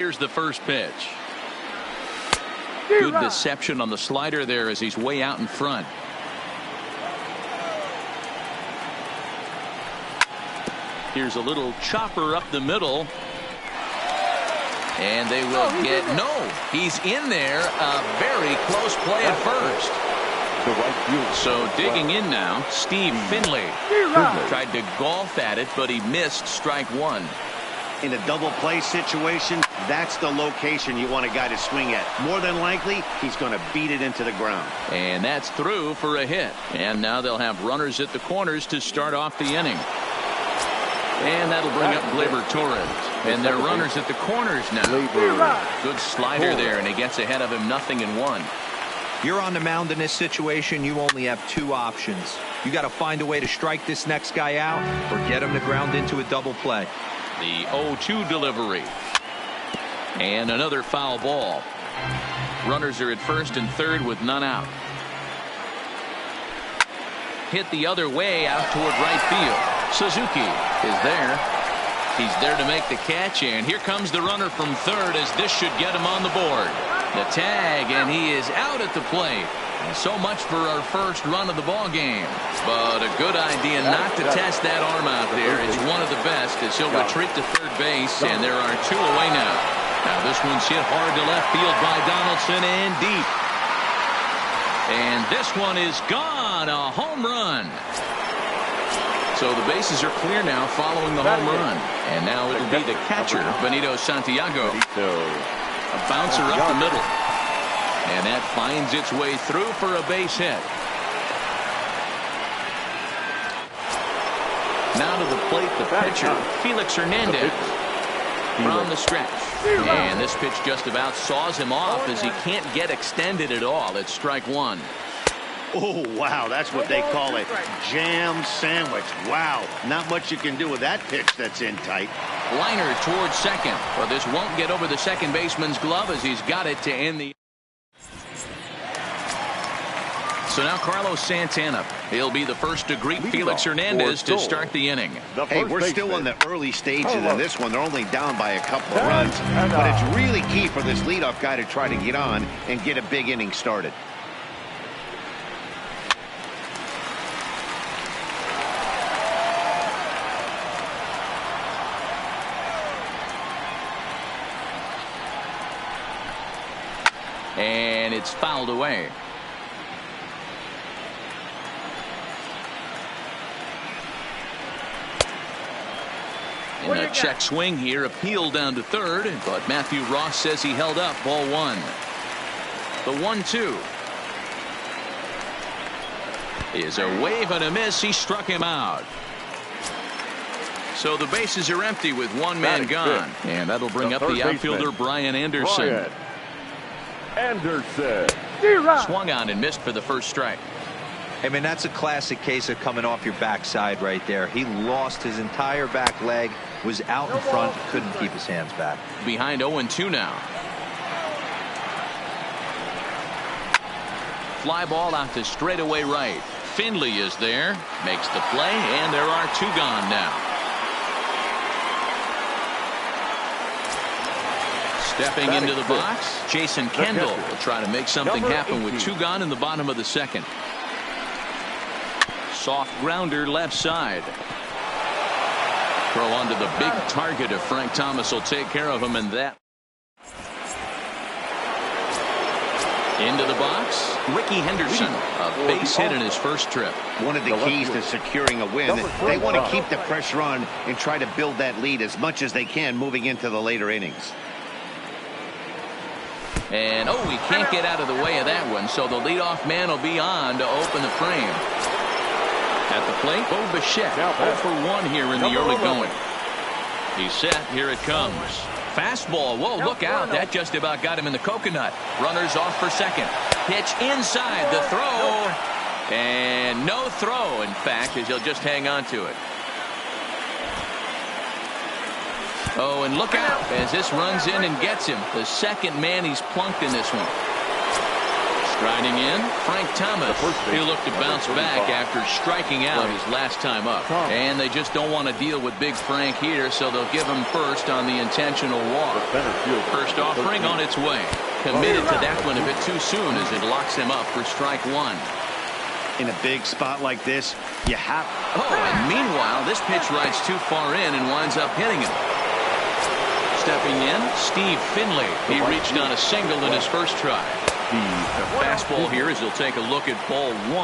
Here's the first pitch. Good deception on the slider there as he's way out in front. Here's a little chopper up the middle. And they will get no. He's in there. A very close play at first. So digging in now, Steve Finley. Tried to golf at it, but he missed strike one. In a double play situation, that's the location you want a guy to swing at. More than likely, he's going to beat it into the ground. And that's through for a hit. And now they'll have runners at the corners to start off the inning. And that'll bring up Gleyber Torres. And they're runners at the corners now. Good slider there, and he gets ahead of him 0-1. You're on the mound in this situation. You only have two options. You got to find a way to strike this next guy out or get him to ground into a double play. The 0-2 delivery. And another foul ball. Runners are at first and third with none out. Hit the other way out toward right field. Suzuki is there. He's there to make the catch, and here comes the runner from third as this should get him on the board. The tag, and he is out at the plate. And so much for our first run of the ball game. But a good idea not to test that arm out there. It's one of the best as he'll retreat to third base, and there are two away now. Now this one's hit hard to left field by Donaldson and deep. And this one is gone. A home run. So the bases are clear now following the home run. And now it'll be the catcher, Benito Santiago. A bouncer up the middle. And that finds its way through for a base hit. Now to the plate, the pitcher, Felix Hernandez. From the stretch. And this pitch just about saws him off as he can't get extended at all. It's strike one. Oh, wow, that's what they call a jam sandwich. Wow, not much you can do with that pitch that's in tight. Liner towards second, but this won't get over the second baseman's glove as he's got it to end the. So now Carlos Santana. He'll be the first to greet Felix Hernandez to start the inning. Hey, we're still in the early stages of this one. They're only down by a couple of runs, but it's really key for this leadoff guy to try to get on and get a big inning started. And it's fouled away. In a check swing here, appeal down to third, but Matthew Ross says he held up. Ball one. The 1-2 is a wave and a miss. He struck him out. So the bases are empty with one man gone, and that'll bring up the outfielder Brian Anderson. Swung on and missed for the first strike. I mean, that's a classic case of coming off your backside right there. He lost his entire back leg, was out in front, couldn't keep his hands back. Behind 0-2 now. Fly ball out to straightaway right. Finley is there, makes the play, and there are two gone now. Stepping into the box, Jason Kendall will try to make something happen with two gone in the bottom of the second. Soft grounder left side. Throw onto the big target of Frank Thomas will take care of him, and that. Into the box, Ricky Henderson, a base hit in his first trip. One of the keys to securing a win, they want to keep the pressure on and try to build that lead as much as they can moving into the later innings. And he can't get out of the way of that one, so the leadoff man will be on to open the frame. At the plate, Bo Bichette, 0 for 1 here in the early going. He's set. Here it comes. Fastball. Whoa, look out. That just about got him in the coconut. Runners off for second. Pitch inside. The throw. And no throw, in fact, as he'll just hang on to it. Oh, and look out as this runs in and gets him. The second man he's plunked in this one. Riding in, Frank Thomas. He'll look to bounce back after striking out his last time up. And they just don't want to deal with Big Frank here, so they'll give him first on the intentional walk. First offering on its way. Committed to that one a bit too soon as it locks him up for strike one. In a big spot like this, you have... Oh, and meanwhile, this pitch rides too far in and winds up hitting him. Stepping in, Steve Finley. He reached on a single in his first try. The fastball here as he'll take a look at ball 1-0.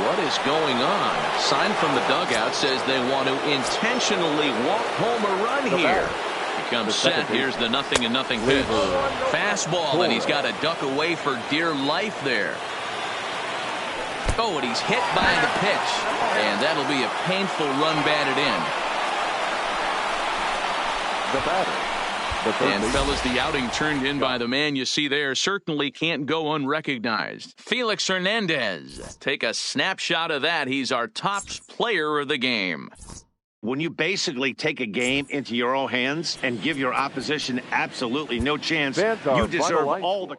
What is going on? Sign from the dugout says they want to intentionally walk home a run here. Comes set. Here's the 0-0 pitch. Fastball, and he's got to duck away for dear life there. Oh, and he's hit by the pitch. And that'll be a painful run batted in. The batter. And fellas, the outing turned in by the man you see there certainly can't go unrecognized. Felix Hernandez. Take a snapshot of that. He's our top player of the game. When you basically take a game into your own hands and give your opposition absolutely no chance, you deserve all the...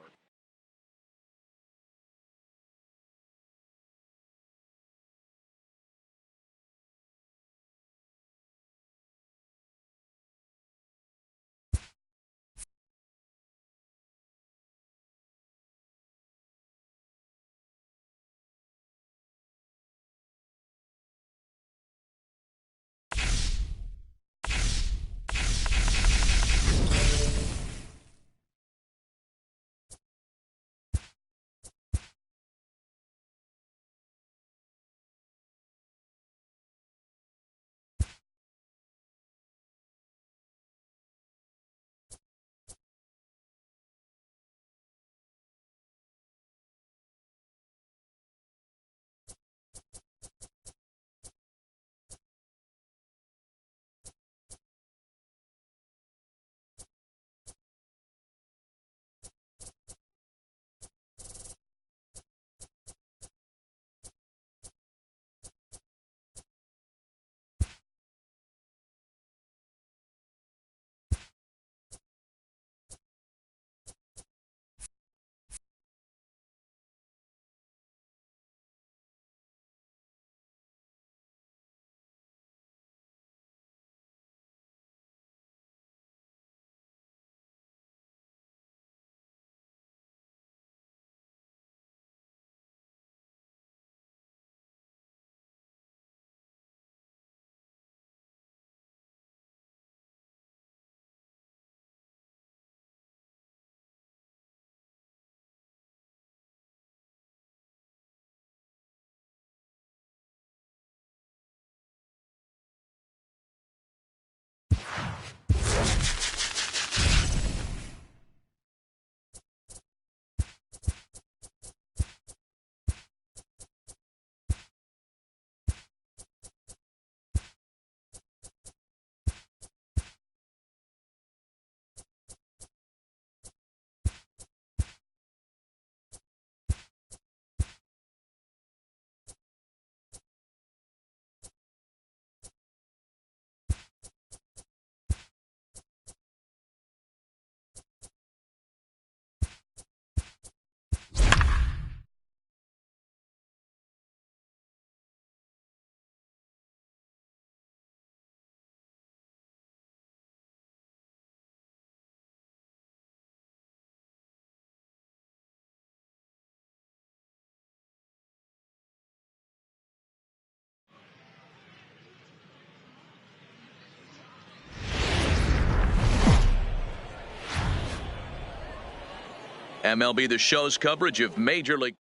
MLB The Show's coverage of Major League.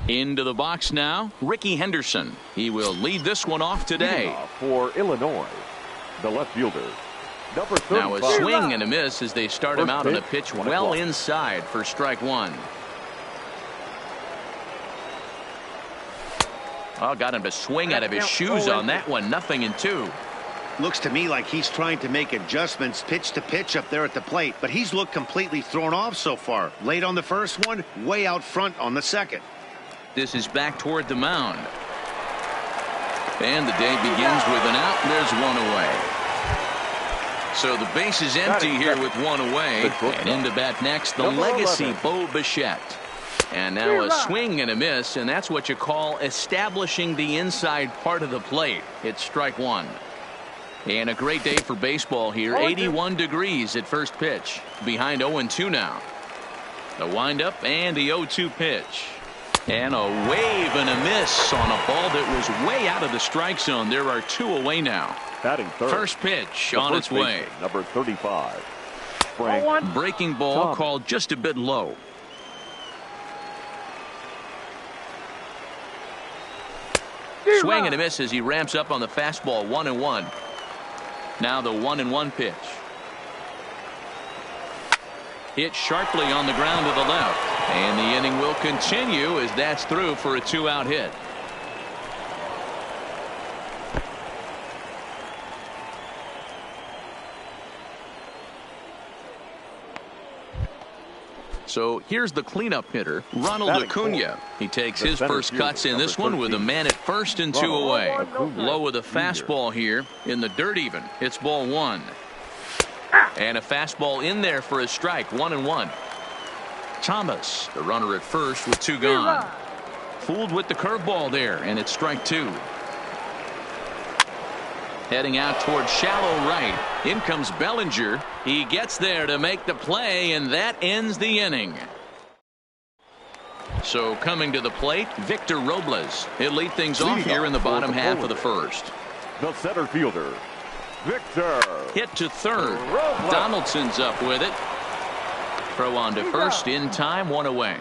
Into the box now, Ricky Henderson. He will lead this one off today. For Illinois, the left fielder, number 35. Now a swing and a miss as they start him out on a pitch well inside for strike one. Oh, got him to swing out of his shoes on that one. 0-2. Looks to me like he's trying to make adjustments pitch to pitch up there at the plate, but he's looked completely thrown off so far. Late on the first one, way out front on the second. This is back toward the mound. And the day begins with an out. There's one away. So the base is empty here with one away. And in to bat next, the legacy Bo Bichette. And now a swing and a miss, and that's what you call establishing the inside part of the plate. It's strike one. And a great day for baseball here. 81 degrees at first pitch. Behind 0-2 now. The windup and the 0-2 pitch. And a wave and a miss on a ball that was way out of the strike zone. There are two away now. Batting third. First pitch on its way. Number 35. Frank. Breaking ball called just a bit low. Swing and a miss as he ramps up on the fastball. 1-1. Now the 1-1 pitch. Hit sharply on the ground to the left. And the inning will continue as that's through for a 2-out hit. So here's the cleanup hitter, Ronald Acuna. He takes his first cuts in this one with a man at first and two away. Low with a fastball here in the dirt even. It's ball one. And a fastball in there for a strike. 1-1. Thomas, the runner at first with two gone. Fooled with the curveball there, and it's strike two. Heading out towards shallow right. In comes Bellinger. He gets there to make the play, and that ends the inning. So coming to the plate, Victor Robles. He'll lead things off here in the bottom half of the first. The center fielder, Victor. Hit to third. Donaldson's up with it. Throw on to first in time, one away.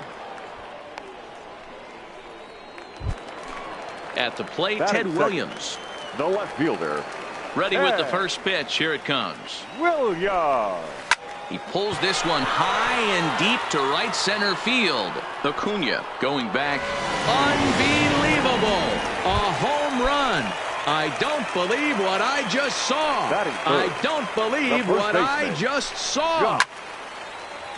At the plate, Ted Williams. The left fielder. Ready with the first pitch. Here it comes. Williams. He pulls this one high and deep to right center field. Acuna going back. Unbelievable. A home run. I don't believe what I just saw. I don't believe what I just saw.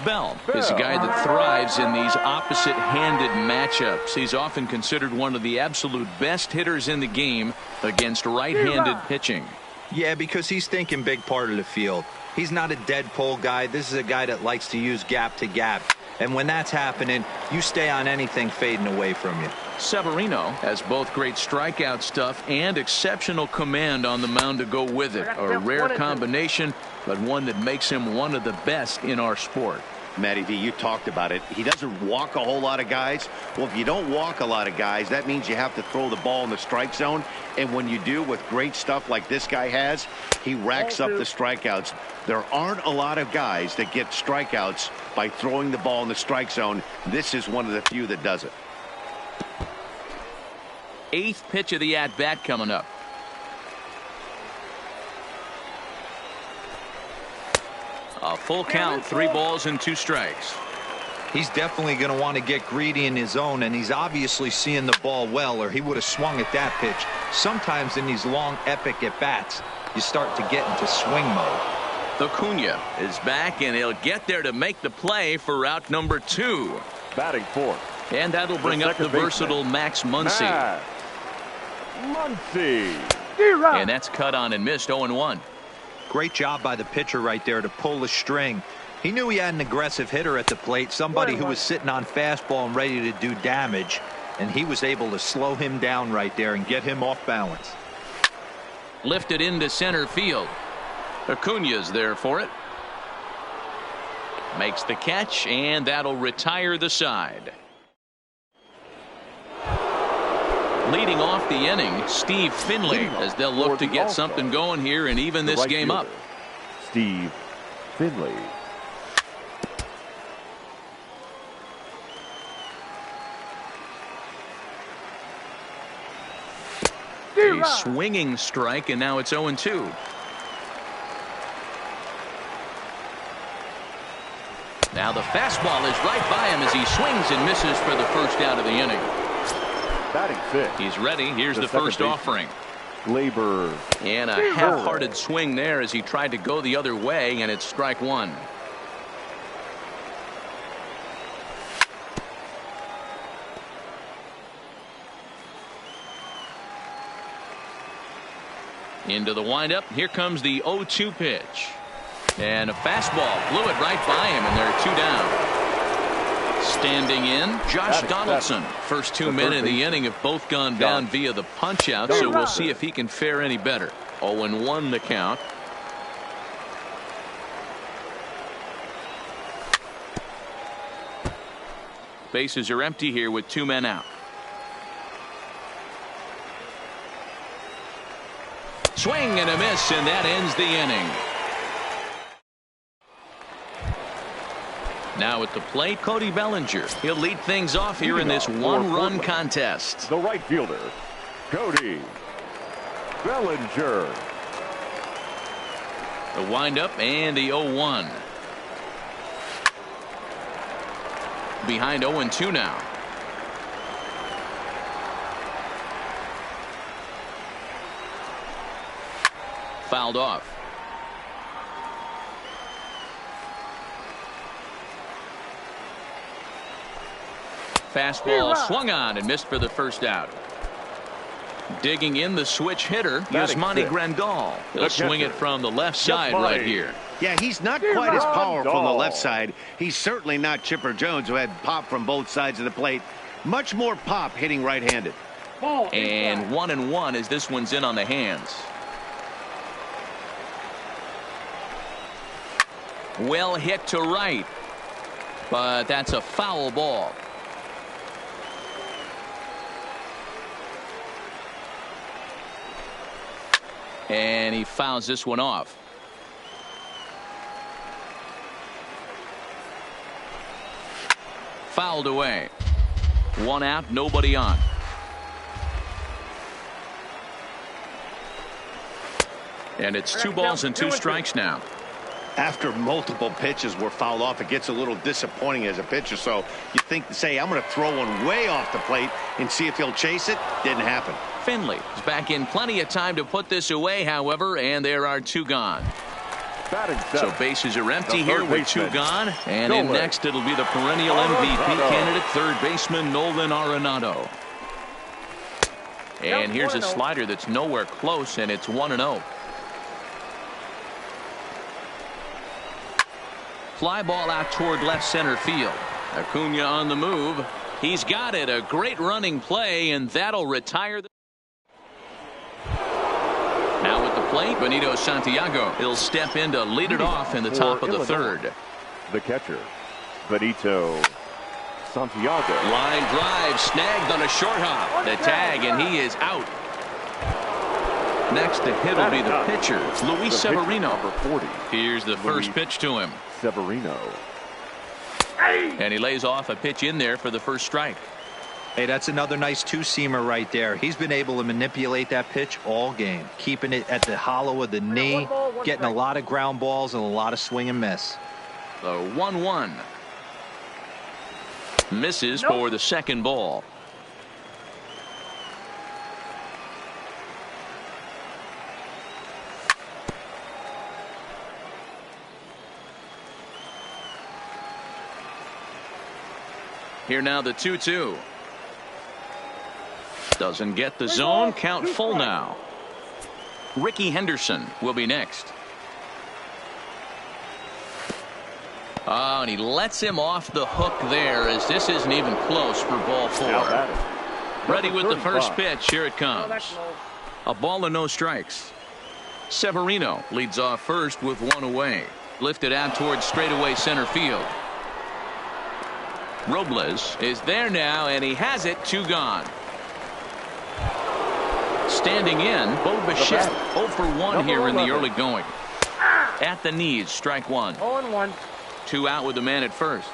Bell is a guy that thrives in these opposite-handed matchups. He's often considered one of the absolute best hitters in the game against right-handed pitching. Yeah, because he's thinking big part of the field. He's not a dead pull guy. This is a guy that likes to use gap to gap. And when that's happening, you stay on anything fading away from you. Severino has both great strikeout stuff and exceptional command on the mound to go with it. A rare combination, but one that makes him one of the best in our sport. Matty V, you talked about it. He doesn't walk a whole lot of guys. Well, if you don't walk a lot of guys, that means you have to throw the ball in the strike zone. And when you do with great stuff like this guy has, he racks up the strikeouts. There aren't a lot of guys that get strikeouts by throwing the ball in the strike zone. This is one of the few that does it. Eighth pitch of the at-bat coming up. A full count, 3 balls and 2 strikes. He's definitely going to want to get greedy in his zone, and he's obviously seeing the ball well, or he would have swung at that pitch. Sometimes in these long, epic at-bats, you start to get into swing mode. Acuna is back, and he'll get there to make the play for out number 2. Batting fourth. And that'll bring up the versatile Max Muncy. And that's cut on and missed. 0-1. Great job by the pitcher right there to pull the string. He knew he had an aggressive hitter at the plate, somebody who was sitting on fastball and ready to do damage, and he was able to slow him down right there and get him off balance. Lifted into center field. Acuna's there for it. Makes the catch, and that'll retire the side. Leading off the inning, Steve Finley, as they'll look to get something going here and even this game up. Steve Finley. A swinging strike, and now it's 0-2. Now the fastball is right by him as he swings and misses for the first out of the inning. Batting fifth. He's ready. Here's the first offering. Glaber. And a half-hearted swing there as he tried to go the other way, and it's strike one. Into the windup. Here comes the 0-2 pitch. And a fastball blew it right by him, and there are 2 down. Standing in, Josh Donaldson. First 2 men in the inning have both gone down via the punch out, so we'll see if he can fare any better. 0-1 the count. Bases are empty here with 2 men out. Swing and a miss, and that ends the inning. Now at the plate, Cody Bellinger. He'll lead things off here in this 1-run contest. The right fielder, Cody Bellinger. The windup and the 0-1. Behind 0-2 now. Fouled off. Fastball swung on and missed for the first out. Digging in the switch hitter, Yasmani Grandal. He'll swing it from the left side right here. Yeah, he's not quite as powerful from the left side. He's certainly not Chipper Jones, who had pop from both sides of the plate. Much more pop hitting right-handed. And 1-1 as this one's in on the hands. Well hit to right, but that's a foul ball. And he fouls this one off. Fouled away. 1 out, nobody on. And it's 2 balls and 2 strikes now. After multiple pitches were fouled off, it gets a little disappointing as a pitcher. So you think, say, I'm going to throw one way off the plate and see if he'll chase it. Didn't happen. Finley is back in plenty of time to put this away, however, and there are 2 gone. So bases are empty here with 2 gone. And in next, it'll be the perennial MVP candidate, third baseman Nolan Arenado. And here's a slider that's nowhere close, and it's 1-0. Fly ball out toward left center field. Acuna on the move. He's got it. A great running play, and that'll retire the. Now at the plate, Benito Santiago. He'll step in to lead it off in the top of the 3rd. The catcher, Benito Santiago. Line drive snagged on a short hop. The tag, and he is out. Next to hit will be the pitcher, Luis Severino. Number 40. Here's the first pitch to him. Severino. And he lays off a pitch in there for the first strike. Hey, that's another nice 2-seamer right there. He's been able to manipulate that pitch all game, keeping it at the hollow of the knee, getting a lot of ground balls and a lot of swing and miss. The 1-1. Misses for the second ball. Here now the 2-2. Doesn't get the zone. Count full now. Ricky Henderson will be next. Oh, and he lets him off the hook there as this isn't even close for ball 4. Ready with the first pitch. Here it comes. A ball and no strikes. Severino leads off first with 1 away. Lifted out towards straightaway center field. Robles is there now, and he has it. 2 gone. Standing in, Bo Bichette, 0 for 1 here in the early going. At the knees, strike 1. 0-1. 2 out with the man at first.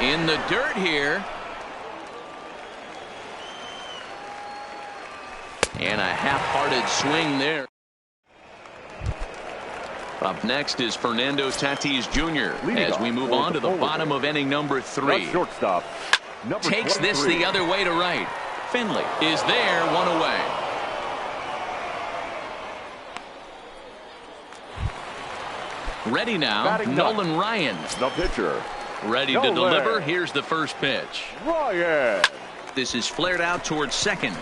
In the dirt here. And a half-hearted swing there. Up next is Fernando Tatis Jr. as we move on to the bottom of inning number 3. Shortstop. Takes this the other way to right. Finley is there, 1 away. Ready now, Nolan Ryan. The pitcher. Ready to deliver. Here's the first pitch. Ryan. This is flared out towards second.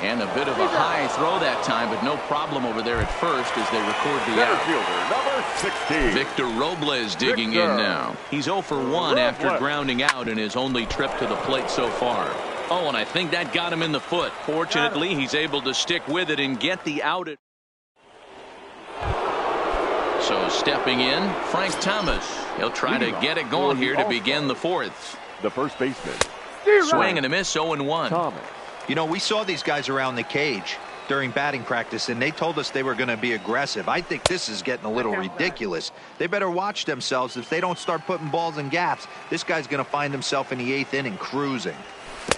And a bit of a high throw that time, but no problem over there at first as they record the Center out. fielder, number 16. Victor Robles digging in now. He's 0 for 1 after grounding out in his only trip to the plate so far. Oh, and I think that got him in the foot. Fortunately, he's able to stick with it and get the out. So stepping in, Frank Thomas. He'll try to get it going here to begin the fourth. The first baseman. Swing and a miss, 0-1. Thomas. You know, we saw these guys around the cage during batting practice, and they told us they were going to be aggressive. I think this is getting a little ridiculous. They better watch themselves. If they don't start putting balls in gaps, this guy's going to find himself in the 8th inning cruising.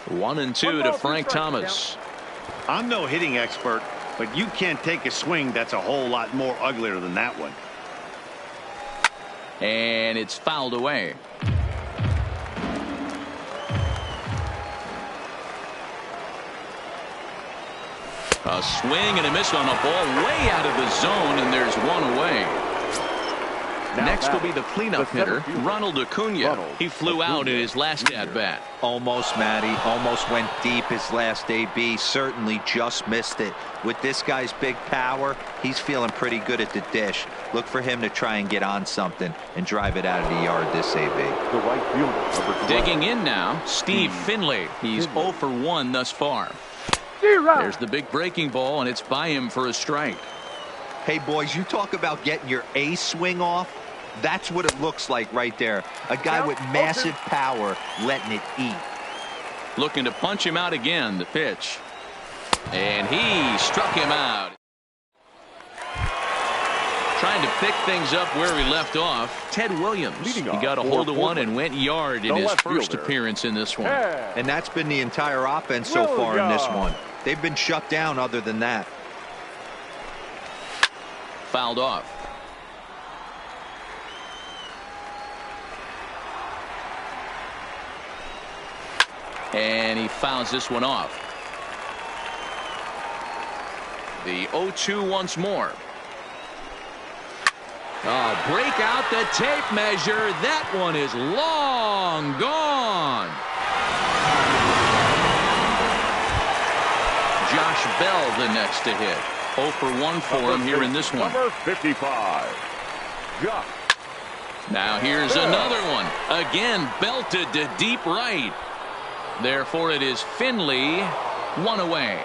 1-2 to Frank Thomas. I'm no hitting expert, but you can't take a swing that's a whole lot more uglier than that one. And it's fouled away. A swing and a miss on a ball way out of the zone, and there's one away. Next will be the cleanup hitter, Ronald Acuna. He flew out in his last at-bat. Almost, Matty. Almost went deep his last AB. Certainly just missed it. With this guy's big power, he's feeling pretty good at the dish. Look for him to try and get on something and drive it out of the yard this AB. The right fielder, number 12. Digging in now, Steve Finley. He's 0 for 1 thus far. There's the big breaking ball, and it's by him for a strike. Hey, boys, you talk about getting your A swing off. That's what it looks like right there. A guy with massive power letting it eat. Looking to punch him out again, the pitch. And he struck him out. Trying to pick things up where he left off. Ted Williams. He got a hold of one and went yard in his first appearance in this one. And that's been the entire offense so far in this one. They've been shut down other than that. Fouled off. And he fouls this one off. The 0-2 once more. Break out the tape measure. That one is long gone. Josh Bell the next to hit. 0 for 1 for him here in this one. Number 55. Josh. Now here's another one. Again belted to deep right. Therefore it is Finley, one away.